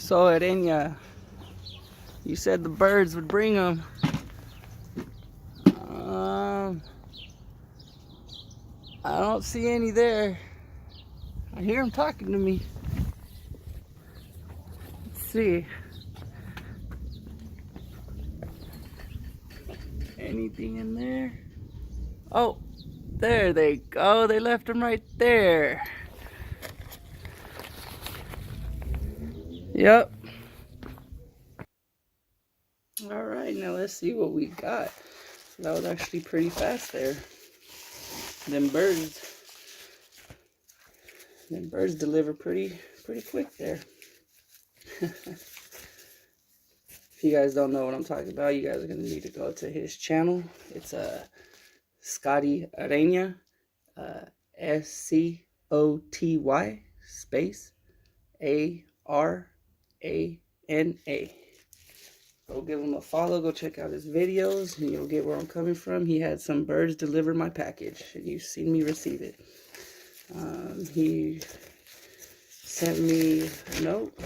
So, Arena, you said the birds would bring them. I don't see any there. I hear them talking to me. Let's see. Anything in there? Oh, there they go. They left them right there. Yep. All right, now let's see what we got. That was actually pretty fast there. Them birds deliver pretty quick there. If you guys don't know what I'm talking about, you guys are gonna need to go to his channel. It's Scotty Arana, SCOTY space ARANA. Go give him a follow. Go check out his videos, and you'll get where I'm coming from. He had some birds deliver my package, and you've seen me receive it. He sent me a note.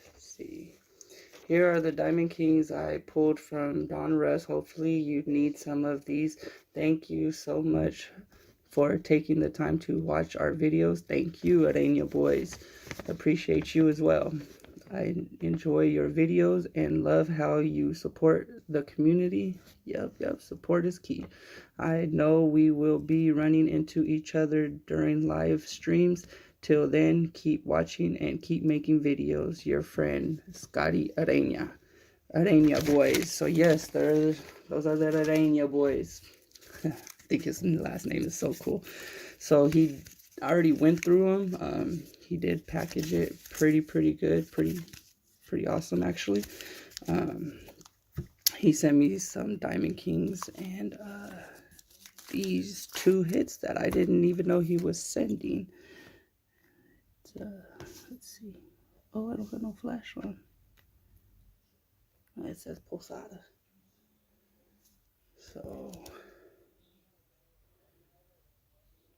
Let's see. Here are the Diamond Kings I pulled from Don Russ. Hopefully you need some of these. Thank you so much for taking the time to watch our videos. Thank you, Arana boys. Appreciate you as well. I enjoy your videos and love how you support the community. Yep, support is key. I know we will be running into each other during live streams. Till then, keep watching and keep making videos. Your friend, Scotty Arana. Arana boys. So yes, those are the Arana boys. I think his last name is so cool. So he already went through them. He did package it pretty good, pretty awesome actually. He sent me some Diamond Kings and these 2 hits that I didn't even know he was sending. Let's see. Oh, I don't got no flash on. It says Posada. So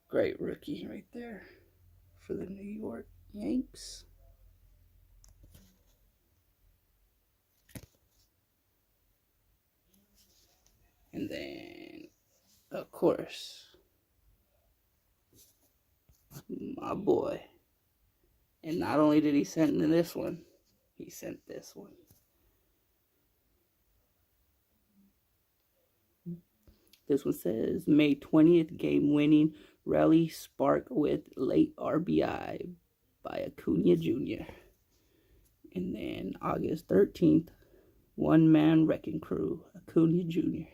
great rookie right there for the New York Yanks. And then, of course, my boy. And not only did he send me this one, he sent this one. This one says, May 20th, game-winning rally spark with late RBI by Acuna Jr. And then August 13th, one-man wrecking crew, Acuna Jr.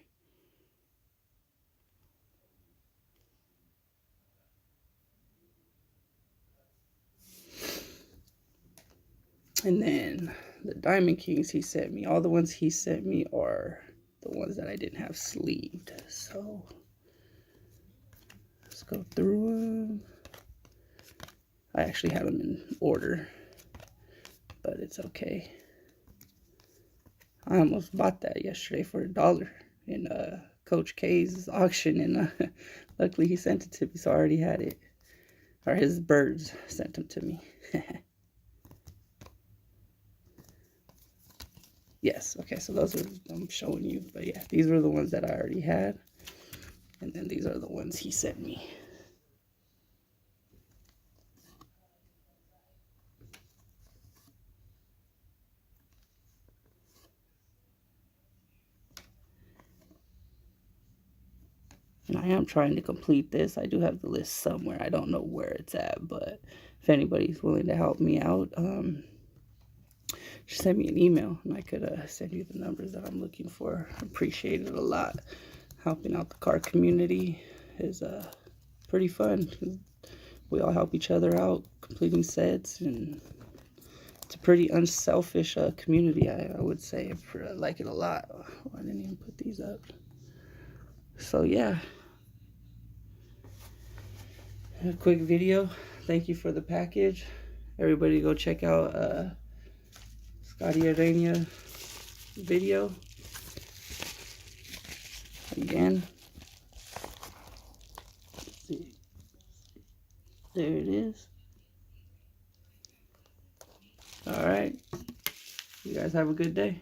And then the Diamond Kings he sent me, all the ones he sent me are the ones that I didn't have sleeved. So let's go through them. I actually had them in order, but it's okay. I almost bought that yesterday for $1 in Coach K's auction, and luckily he sent it to me, so I already had it. Or his birds sent them to me. Yes, okay, so those are, I'm showing you, but yeah, these were the ones that I already had, and then these are the ones he sent me. And I am trying to complete this. I do have the list somewhere. I don't know where it's at, but if anybody's willing to help me out, just send me an email, and I could send you the numbers that I'm looking for. Appreciate it a lot. Helping out the car community is pretty fun. We all help each other out, completing sets, and it's a pretty unselfish community, I would say. I like it a lot. Oh, I didn't even put these up. So yeah, a quick video. Thank you for the package. Everybody go check out Scotty Arana video. Again, let's see. There it is. All right. You guys have a good day.